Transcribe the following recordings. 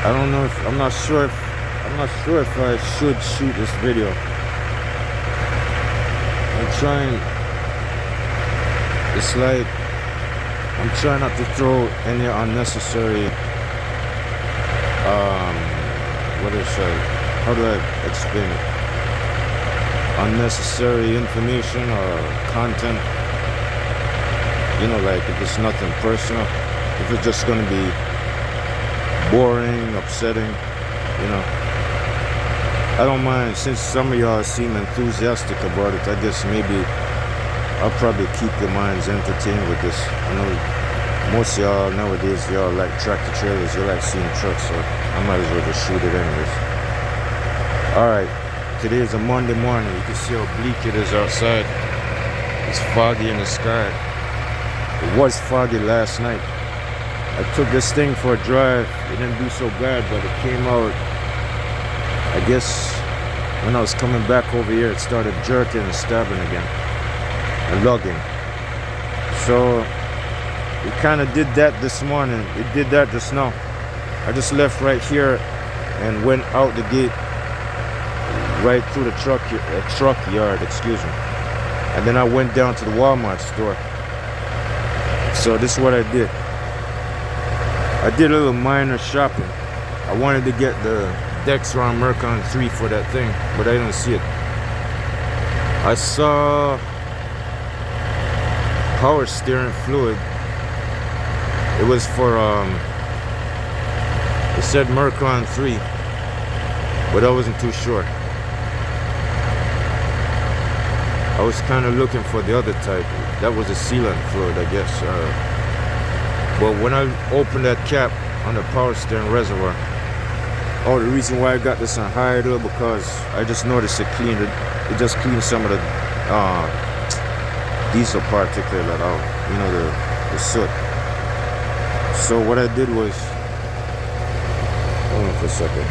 I don't know if I'm not sure if I should shoot this video. I'm trying. It's like I'm trying not to throw any unnecessary. What is it? How do I explain it? Unnecessary information or content. You know, like if it's nothing personal, if it's just gonna be boring, upsetting, you know. I don't mind, since some of y'all seem enthusiastic about it. I guess maybe I'll probably keep your minds entertained with this. I know most of y'all nowadays, y'all like tractor trailers, you like seeing trucks, so I might as well just shoot it anyways. Alright, today is a Monday morning. You can see how bleak it is outside. It's foggy in the sky. It was foggy last night. I took this thing for a drive. It didn't do so bad, but it came out, I guess, when I was coming back over here, it started jerking and stabbing again. And lugging. So, it kind of did that this morning. It did that just now. I just left right here and went out the gate, right through the truck yard, excuse me. And then I went down to the Walmart store. So this is what I did. I did a little minor shopping. I wanted to get the Dexron Mercon 3 for that thing, but I didn't see it. I saw power steering fluid. It was for it said Mercon 3, but I wasn't too sure. I was kind of looking for the other type. That was a sealant fluid, I guess. But when I opened that cap on the power steering reservoir, oh, the reason why I got this on high though, because I just noticed it cleaned it. It just cleaned some of the diesel particulate out. You know, the soot. So what I did was, hold on for a second.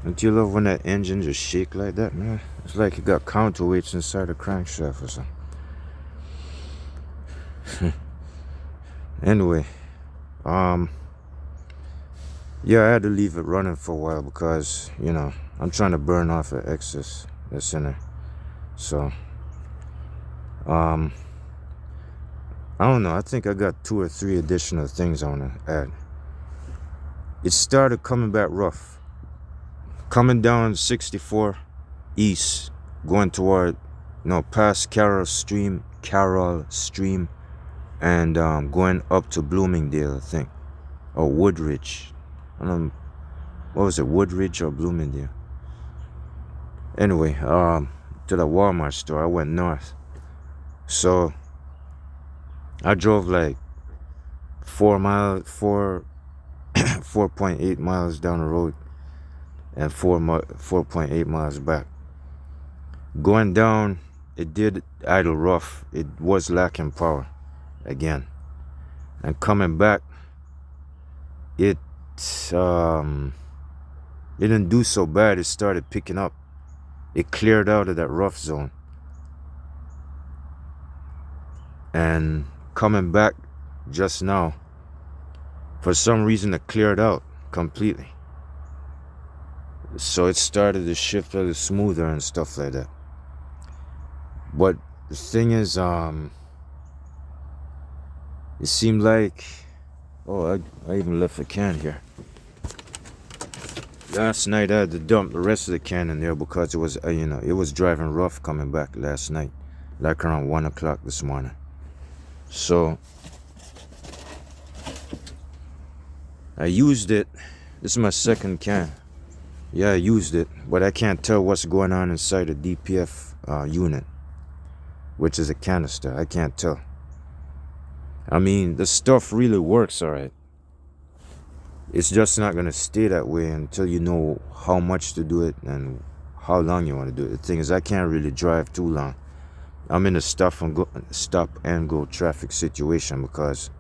Don't you love when that engine just shake like that, man? It's like you got counterweights inside the crankshaft or something. Anyway, yeah, I had to leave it running for a while because, you know, I'm trying to burn off the excess that's in there. So, I don't know. I think I got 2 or 3 additional things I want to add. It started coming back rough. Coming down 64 east, going toward, past Carroll Stream, and going up to Bloomingdale, I think, or Woodridge. I don't know, what was it, Woodridge or Bloomingdale? Anyway, to the Walmart store, I went north. So I drove like 4.8 miles down the road. And 4.8 miles back. Going down, it did idle rough. It was lacking power again. And coming back, it didn't do so bad. It started picking up. It cleared out of that rough zone. And coming back just now, for some reason it cleared out completely. So it started to shift a little smoother and stuff like that. But the thing is, it seemed like, I even left a can here. Last night I had to dump the rest of the can in there because it was, it was driving rough coming back last night, like around 1 o'clock this morning. So I used it. This is my second can. Yeah, I used it, but I can't tell what's going on inside the DPF unit, which is a canister. I can't tell. I mean, the stuff really works all right. It's just not going to stay that way until you know how much to do it and how long you want to do it. The thing is, I can't really drive too long I'm in a stop and go traffic situation because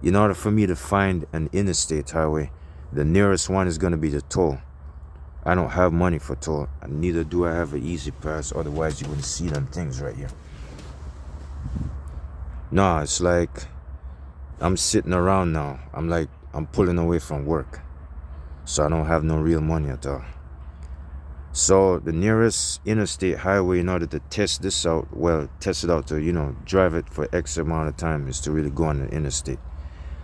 in order for me to find an interstate highway, the nearest one is gonna be the toll. I don't have money for toll, and neither do I have an easy pass. Otherwise, you wouldn't see them things right here. No, it's like I'm sitting around now. I'm pulling away from work, so I don't have no real money at all. So the nearest interstate highway, in order to test this out, test it out to drive it for X amount of time, is to really go on the interstate.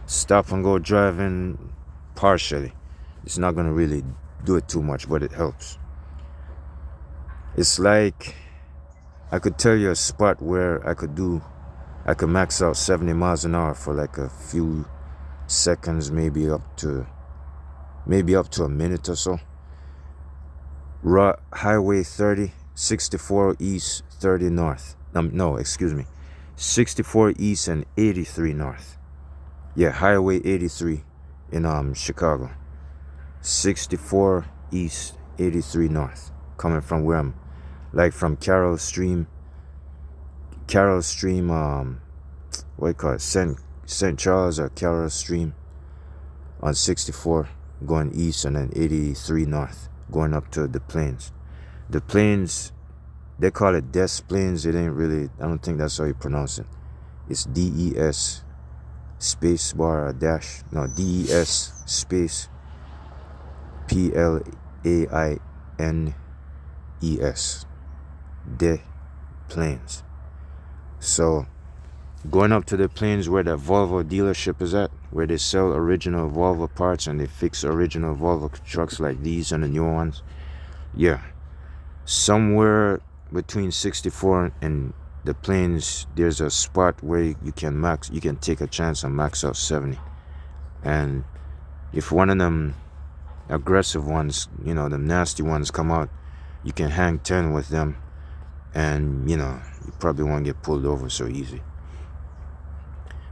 Stop and go driving partially, it's not gonna really do it too much, but it helps. It's like I could tell you a spot where I could max out 70 miles an hour for like a few seconds, maybe up to a minute or so. Highway 30, 64 east, 30 north. No, excuse me. 64 east and 83 north. Yeah, Highway 83 in Chicago. 64 east, 83 north. Coming from where I'm, like from Carroll Stream, what do you call it? St. Charles or Carroll Stream on 64 going east, and then 83 north going up to the Plains. The Plains, they call it Des Plains. It ain't really, I don't think that's how you pronounce it. It's DES space bar dash, no, DES space PLAINES, Des Plains. So going up to the Plains where the Volvo dealership is at, where they sell original Volvo parts and they fix original Volvo trucks like these and the new ones. Yeah, somewhere between 64 and the Plains, there's a spot where you can take a chance and max out 70. And if one of them aggressive ones, the nasty ones come out, you can hang 10 with them, and you probably won't get pulled over so easy.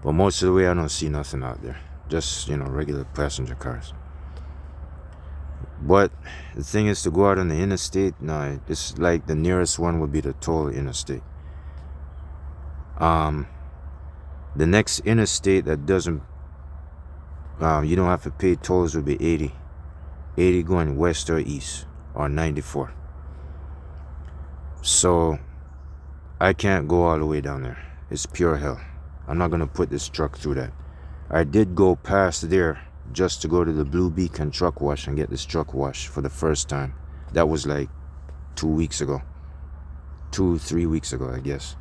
But most of the way I don't see nothing out there, just regular passenger cars. But the thing is, to go out on the interstate, no, it's like the nearest one would be the toll interstate. The next interstate that doesn't you don't have to pay tolls would be 80 going west or east, or 94. So I can't go all the way down there. It's pure hell. I'm not gonna put this truck through that. I did go past there just to go to the Blue Beacon truck wash and get this truck washed for the first time. That was like 3 weeks ago, I guess.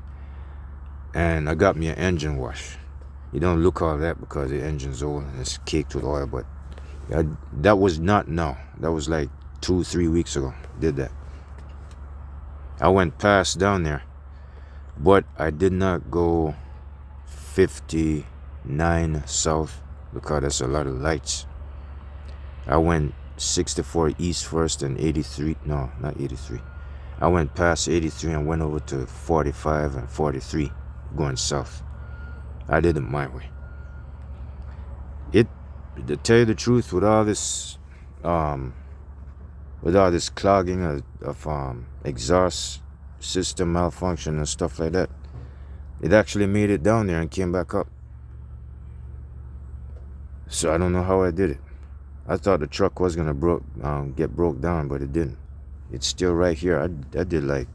And I got me an engine wash. You don't look all that because the engine's old and it's caked with oil, but that was not now. That was like 2-3 weeks ago. Did that. I went past down there, but I did not go 59 south because that's a lot of lights. I went 64 east first and 83. No, not 83. I went past 83 and went over to 45 and 43 going south. I did it my way. To tell you the truth, with all this clogging of exhaust system malfunction and stuff like that, it actually made it down there and came back up. So I don't know how I did it. I thought the truck was gonna get broke down, but it didn't. It's still right here. I did like,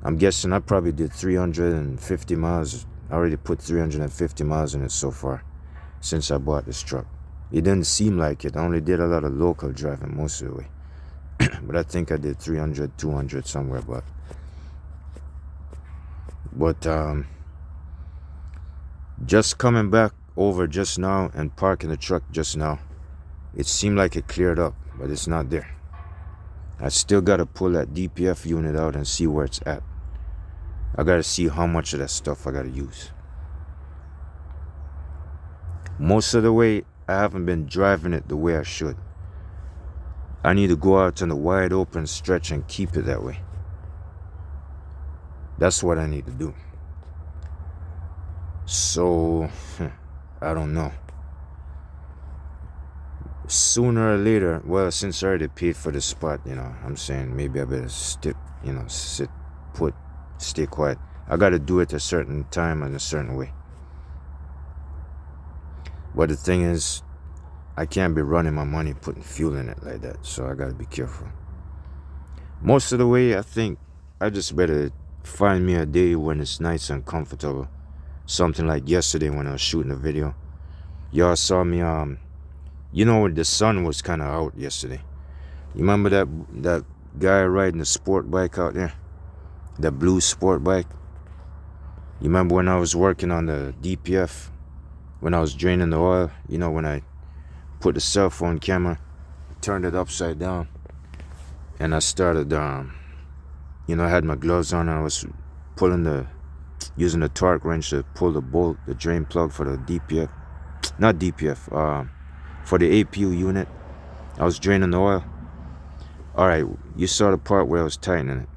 I'm guessing I probably did 350 miles. I already put 350 miles in it so far since I bought this truck. It didn't seem like it. I only did a lot of local driving most of the way. But I think I did 300, 200 somewhere. But just coming back over just now and parking the truck just now, it seemed like it cleared up, but it's not there. I still got to pull that DPF unit out and see where it's at. I got to see how much of that stuff I got to use. Most of the way, I haven't been driving it the way I should. I need to go out on the wide open stretch and keep it that way. That's what I need to do. So, I don't know. Sooner or later, well, since I already paid for the spot, I'm saying maybe I better sit put stay quiet. I gotta do it a certain time and a certain way. But the thing is, I can't be running my money putting fuel in it like that, so I gotta be careful. Most of the way, I think I just better find me a day when it's nice and comfortable. Something like yesterday when I was shooting a video. Y'all saw me, you know, the sun was kind of out yesterday. You remember that guy riding the sport bike out there? That blue sport bike? You remember when I was working on the DPF? When I was draining the oil? You know, when I put the cell phone camera, turned it upside down, and I started, you know, I had my gloves on and I was using the torque wrench to pull the bolt, the drain plug for the DPF. Not DPF, for the APU unit. I was draining the oil. Alright, you saw the part where I was tightening it.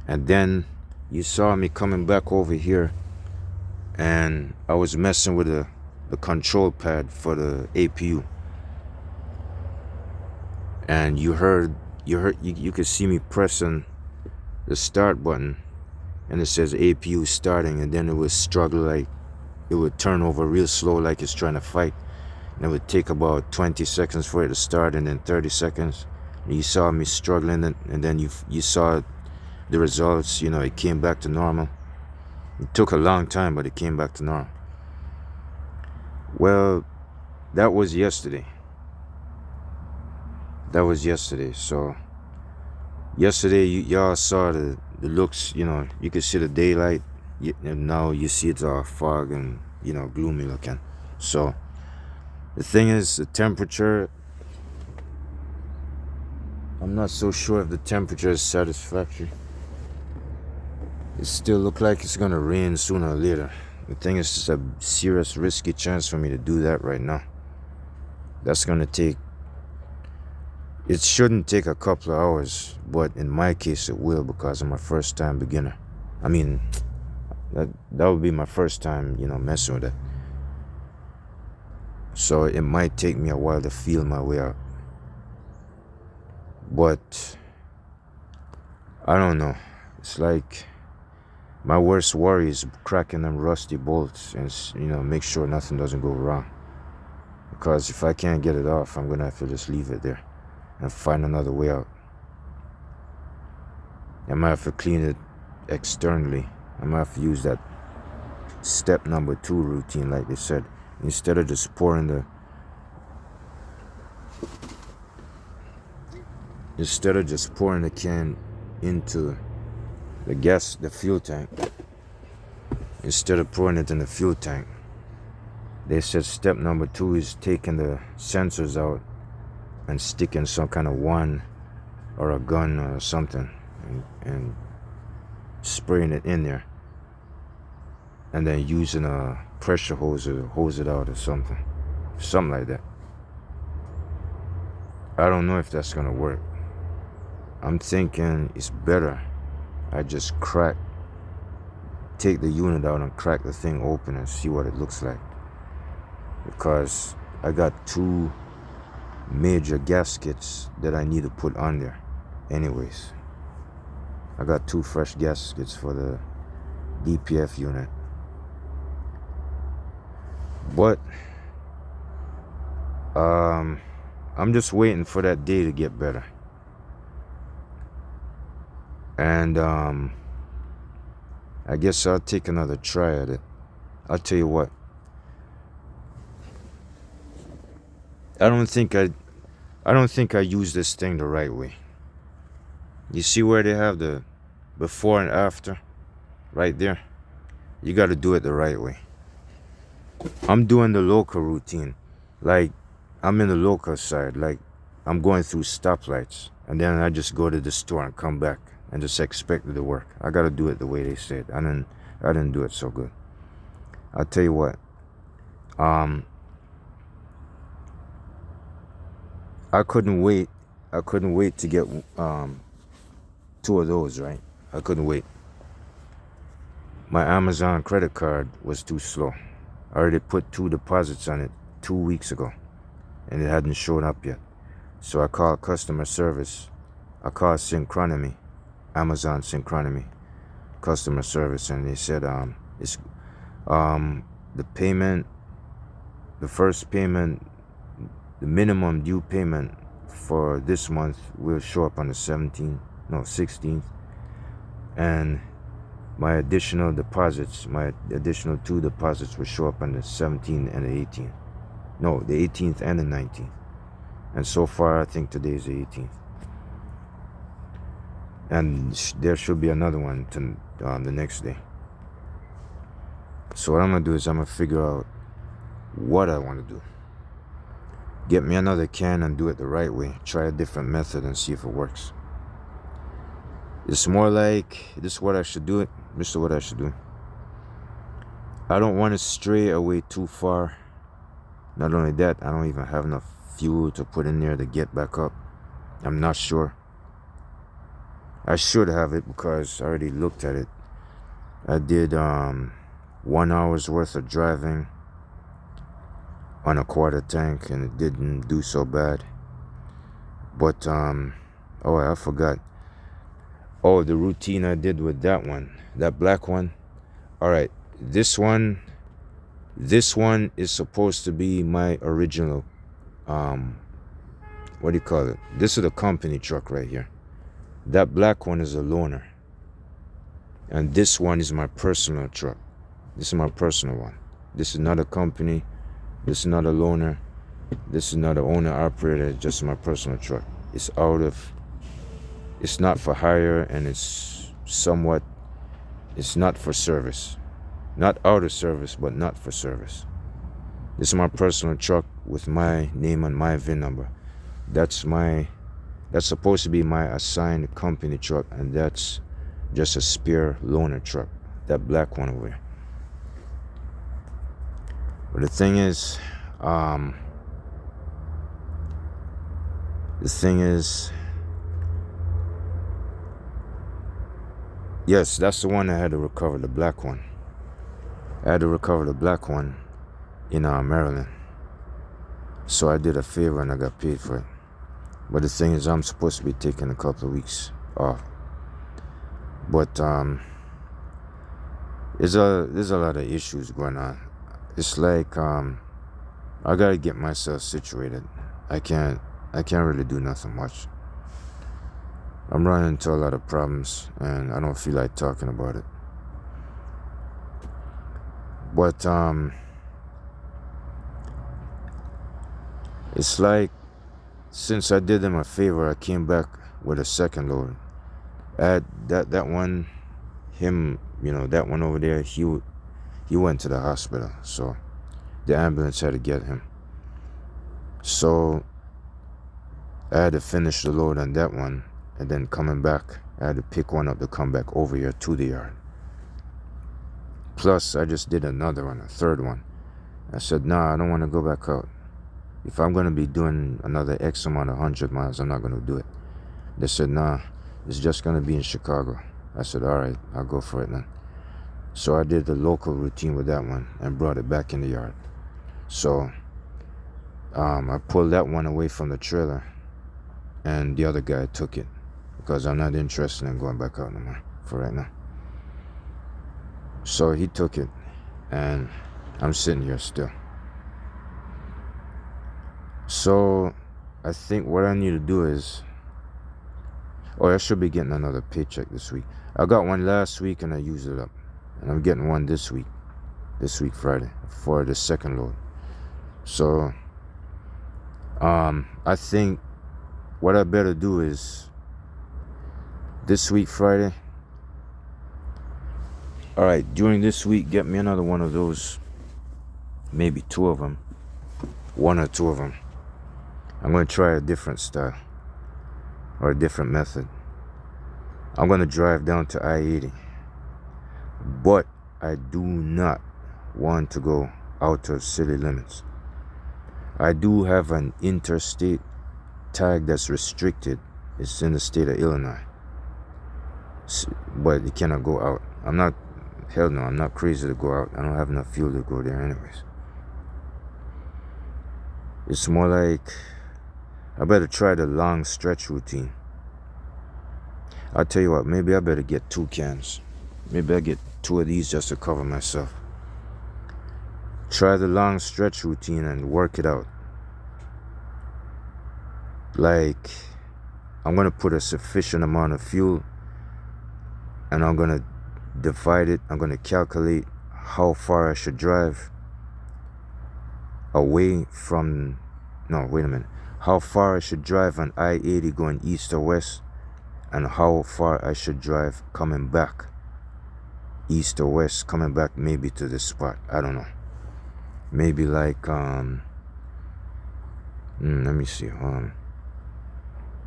And then you saw me coming back over here and I was messing with the control pad for the APU. And you could see me pressing the start button and it says APU starting, and then it would struggle, like it would turn over real slow like it's trying to fight. And it would take about 20 seconds for it to start, and then 30 seconds. And you saw me struggling, and then you saw the results. You know, it came back to normal. It took a long time, but it came back to normal. Well, that was yesterday. So yesterday y'all saw the looks. You know, you could see the daylight, and now you see it's all fog and, you know, gloomy looking. So the thing is, the temperature, I'm not so sure if the temperature is satisfactory. It still looks like it's gonna rain sooner or later. The thing is, it's a serious risky chance for me to do that right now. That's gonna take, it shouldn't take a couple of hours, but in my case it will, because I'm a first time beginner. I mean, that would be my first time, you know, messing with it. So it might take me a while to feel my way out. But I don't know. It's like my worst worry is cracking them rusty bolts and, you know, make sure nothing doesn't go wrong. Because if I can't get it off, I'm gonna have to just leave it there and find another way out. I might have to clean it externally. I might have to use that step number 2 routine, like they said. Instead of just pouring the can into the fuel tank, instead of pouring it in the fuel tank, they said step number 2 is taking the sensors out and sticking some kind of wand or a gun or something and spraying it in there, and then using a pressure hose to hose it out or something like that. I don't know if that's gonna work. I'm thinking it's better I just take the unit out and crack the thing open and see what it looks like, because I got 2 major gaskets that I need to put on there anyways. I got 2 fresh gaskets for the DPF unit. But I'm just waiting for that day to get better. And I guess I'll take another try at it. I'll tell you what, I don't think I use this thing the right way. You see where they have the before and after right there? You got to do it the right way. I'm doing the local routine, like I'm in the local side, like I'm going through stoplights, and then I just go to the store and come back and just expect it to work. I got to do it the way they said. I didn't do it so good. I'll tell you what, I couldn't wait to get 2 of those, right? I couldn't wait. My Amazon credit card was too slow. I already put 2 deposits on it 2 weeks ago, and it hadn't shown up yet. So I called customer service. I called Synchronomy, Amazon Synchronomy, customer service, and they said it's the payment, the first payment, the minimum due payment for this month will show up on the 16th, and my additional deposits, my additional 2 deposits will show up on the 17th and the 18th. No, the 18th and the 19th. And so far, I think today is the 18th. And there should be another one to, the next day. So what I'm going to do is I'm going to figure out what I want to do. Get me another can and do it the right way. Try a different method and see if it works. It's more like, this is what I should do it. This is what I should do. I don't want to stray away too far. Not only that, I don't even have enough fuel to put in there to get back up. I'm not sure. I should have it because I already looked at it. I did 1 hour's worth of driving on a quarter tank, and it didn't do so bad. But oh, I forgot. Oh, the routine I did with that one, that black one. All right, this one is supposed to be my original, what do you call it? This is the company truck right here. That black one is a loaner. And this one is my personal truck. This is my personal one. This is not a company. This is not a loaner. This is not an owner operator. It's just my personal truck. It's not for hire, and it's not for service. Not out of service, but not for service. This is my personal truck with my name and my VIN number. That's supposed to be my assigned company truck, and that's just a spare loaner truck. That black one over here. But the thing is, yes, that's the one I had to recover, the black one. I had to recover the black one in Maryland. So I did a favor and I got paid for it. But the thing is, I'm supposed to be taking a couple of weeks off. But there's a lot of issues going on. It's like I gotta get myself situated. I can't really do nothing much. I'm running into a lot of problems, and I don't feel like talking about it. But it's like, since I did them a favor, I came back with a second load. I had that one, him, that one over there, he went to the hospital, so the ambulance had to get him. So I had to finish the load on that one, and then coming back, I had to pick one up to come back over here to the yard. Plus, I just did another one, a third one. I said, nah, I don't want to go back out. If I'm going to be doing another X amount of 100 miles, I'm not going to do it. They said, nah, it's just going to be in Chicago. I said, all right, I'll go for it then. So I did the local routine with that one and brought it back in the yard. So I pulled that one away from the trailer, and the other guy took it because I'm not interested in going back out no more for right now. So he took it, and I'm sitting here still. So I think what I need to do is, I should be getting another paycheck this week. I got one last week and I used it up, and I'm getting one this week Friday, for the second load. So I think what I better do is this week Friday, all right, during this week, get me another one of those, maybe 2 of them, 1 or 2 of them. I'm going to try a different style or a different method. I'm going to drive down to I-80, but I do not want to go out of city limits. I do have an interstate tag that's restricted. It's in the state of Illinois, but it cannot go out. I'm not crazy to go out. I don't have enough fuel to go there anyways. It's more like I better try the long stretch routine. I'll tell you what, maybe I better get 2 cans. Maybe I get 2 of these just to cover myself. Try the long stretch routine and work it out. Like, I'm gonna put a sufficient amount of fuel and I'm gonna divide it. I'm gonna calculate how far I should drive away from, no, wait a minute. How far I should drive on I-80 going east or west, and how far I should drive coming back east or west, coming back maybe to this spot. I don't know. Maybe like, let me see.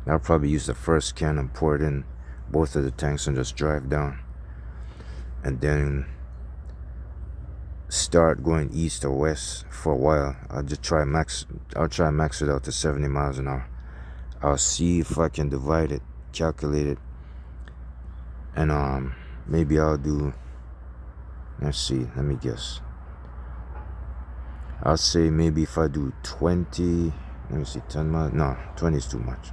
I'll probably use the first can and pour it in both of the tanks and just drive down. And then start going east or west for a while. I'll try max it out to 70 miles an hour. I'll see if I can divide it, calculate it, and maybe I'll do, let's see, let me guess. I'll say maybe if I do 20, let me see, 10 miles, no, 20 is too much.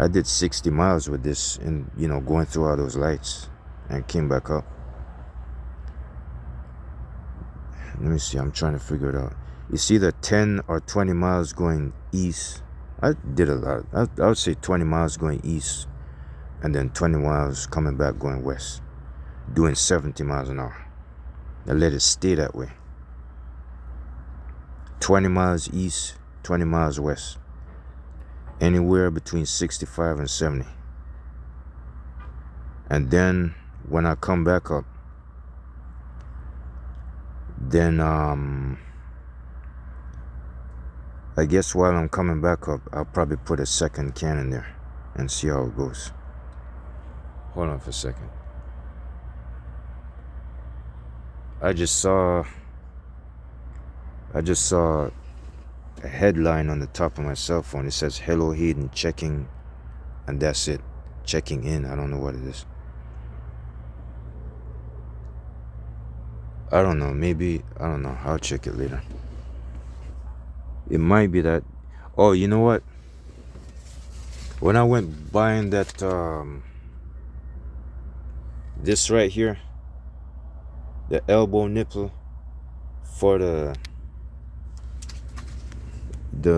I did 60 miles with this, and going through all those lights, and came back up. Let me see, I'm trying to figure it out. It's either 10 or 20 miles going east. I did a lot. I would say 20 miles going east, and then 20 miles coming back going west, doing 70 miles an hour. I let it stay that way. 20 miles east, 20 miles west. Anywhere between 65 and 70. And then when I come back up, then I guess while I'm coming back up, I'll probably put a second can in there and see how it goes. Hold on for a second. I just saw a headline on the top of my cell phone. It says, "Hello Hayden, checking," and that's it. Checking in. I don't know what it is. I don't know. Maybe, I don't know. I'll check it later. It might be that. Oh, you know what? When I went buying that, this right here, the elbow nipple for the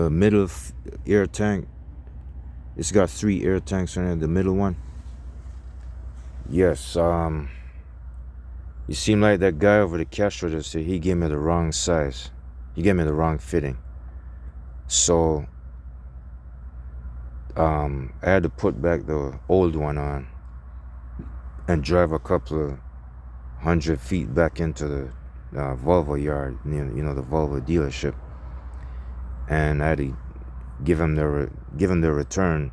middle air tank, it's got 3 air tanks in it, the middle one. Yes, it seemed like that guy over the cash register, he gave me the wrong size. He gave me the wrong fitting. So I had to put back the old one on and drive a couple of 100 feet back into the Volvo yard, the Volvo dealership, and I had to give him the return,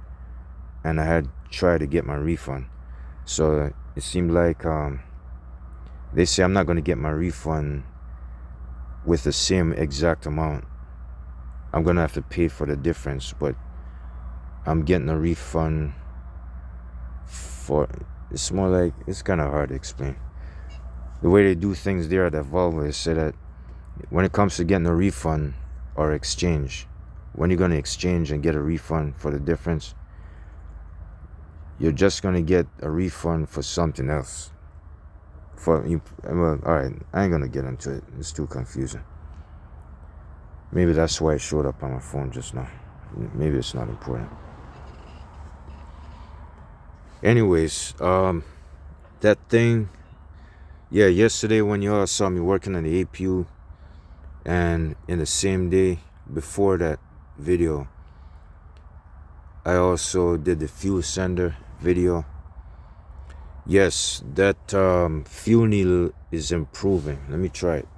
and I had tried to get my refund. So it seemed like they say I'm not going to get my refund with the same exact amount. I'm going to have to pay for the difference, but I'm getting a refund for, it's more like, it's kind of hard to explain. The way they do things there at the Volvo is say that when it comes to getting a refund or exchange, when you're going to exchange and get a refund for the difference, you're just going to get a refund for something else. Well, alright, I ain't going to get into it. It's too confusing. Maybe that's why it showed up on my phone just now. Maybe it's not important. Anyways, that thing, yeah, yesterday when y'all saw me working on the APU, and in the same day before that video, I also did the fuel sender video. Yes, that fuel needle is improving. Let me try it.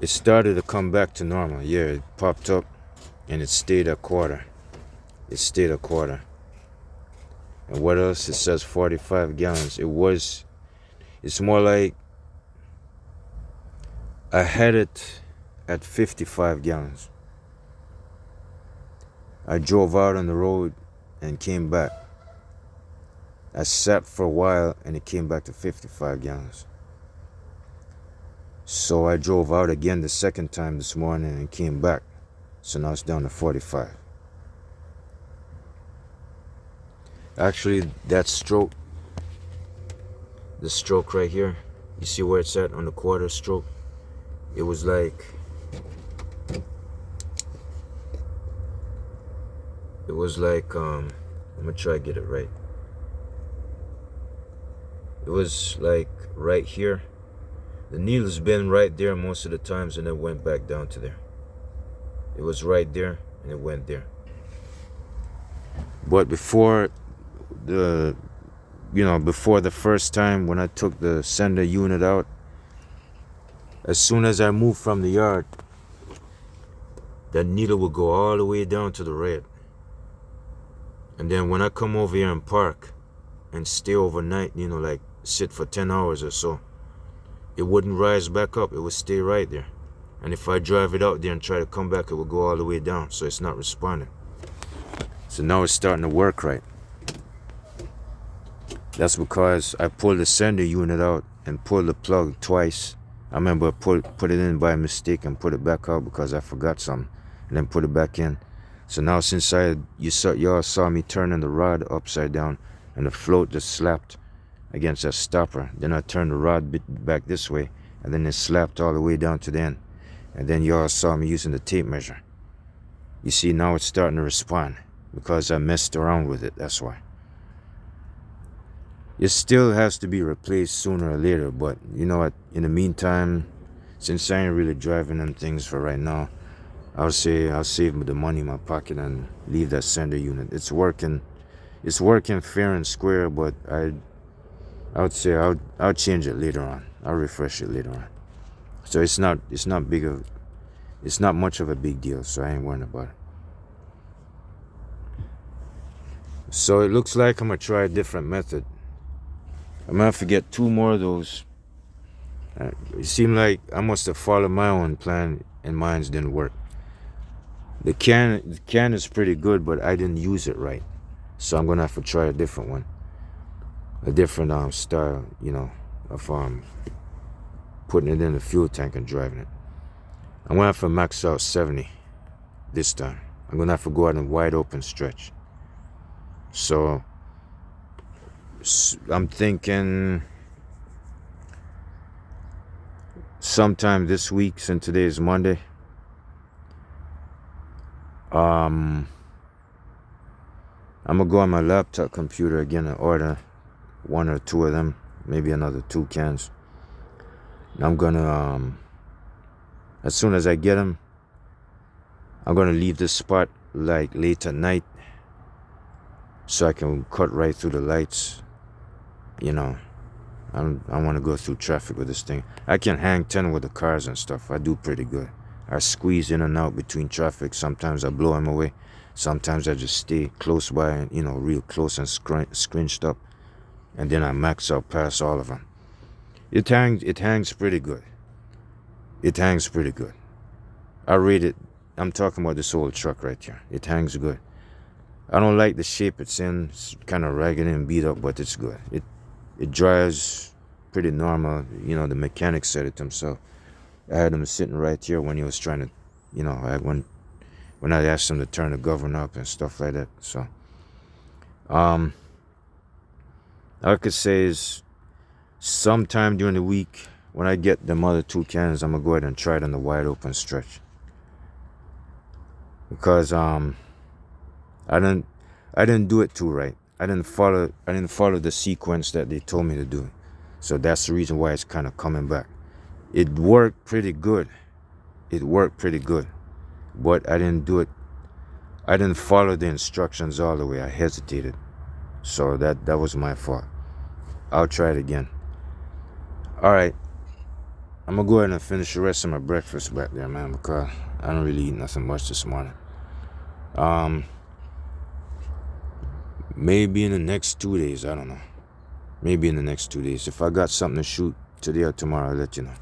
It started to come back to normal. Yeah, it popped up and it stayed a quarter. It stayed a quarter. And what else? It says 45 gallons. It's more like I had it at 55 gallons. I drove out on the road and came back. I sat for a while and it came back to 55 gallons. So I drove out again the second time this morning and came back. So now it's down to 45. Actually, that stroke the stroke right here. You see where it's at on the quarter stroke? It was like, I'm gonna try to get it right. It was like right here. The needle's been right there most of the times, and it went back down to there. It was right there and it went there. But before the first time when I took the sender unit out, as soon as I moved from the yard, that needle would go all the way down to the red. And then when I come over here and park and stay overnight, like sit for 10 hours or so, it wouldn't rise back up. It would stay right there. And if I drive it out there and try to come back, it will go all the way down. So it's not responding. So now it's starting to work right. That's because I pulled the sender unit out and pulled the plug twice. I remember I put it in by mistake and put it back out because I forgot something, and then put it back in. So now since y'all saw me turning the rod upside down and the float just slapped against that stopper, then I turned the rod back this way, and then it slapped all the way down to the end. And then y'all saw me using the tape measure. You see, now it's starting to respond because I messed around with it. That's why. It still has to be replaced sooner or later, but you know what? In the meantime, since I ain't really driving them things for right now, I'll save the money in my pocket and leave that sender unit. It's working fair and square, but I would say I'll change it later on. I'll refresh it later on. So it's not much of a big deal, so I ain't worrying about it. So it looks like I'm gonna try a different method. I'm gonna have to get 2 more of those. It seemed like I must have followed my own plan and mine's didn't work. The can is pretty good, but I didn't use it right. So I'm gonna have to try a different one. A different style, of putting it in the fuel tank and driving it. I'm gonna have to max out 70 this time. I'm gonna have to go out in a wide open stretch. So I'm thinking sometime this week, since today is Monday, I'm gonna go on my laptop computer again and order 1 or 2 of them, maybe another 2 cans. And I'm gonna, as soon as I get them, I'm gonna leave this spot like late at night so I can cut right through the lights. I want to go through traffic with this thing. I can hang 10 with the cars and stuff. I do pretty good. I squeeze in and out between traffic. Sometimes I blow them away. Sometimes I just stay close by, real close and scrunched up. And then I max out past all of them. It hangs pretty good. It hangs pretty good. I rate it. I'm talking about this old truck right here. It hangs good. I don't like the shape it's in. It's kind of ragged and beat up, but it's good. It drives pretty normal. The mechanic said it himself. I had him sitting right here when he was trying to, when I asked him to turn the governor up and stuff like that. So, all I could say is sometime during the week when I get them other 2 cans, I'm gonna go ahead and try it on the wide open stretch. Because I didn't do it too right. I didn't follow the sequence that they told me to do. So that's the reason why it's kind of coming back. It worked pretty good. But I didn't do it. I didn't follow the instructions all the way. I hesitated. So that was my fault. I'll try it again. All right. I'm going to go ahead and finish the rest of my breakfast back there, man, because I don't really eat nothing much this morning. Maybe in the next 2 days. I don't know. Maybe in the next 2 days. If I got something to shoot today or tomorrow, I'll let you know.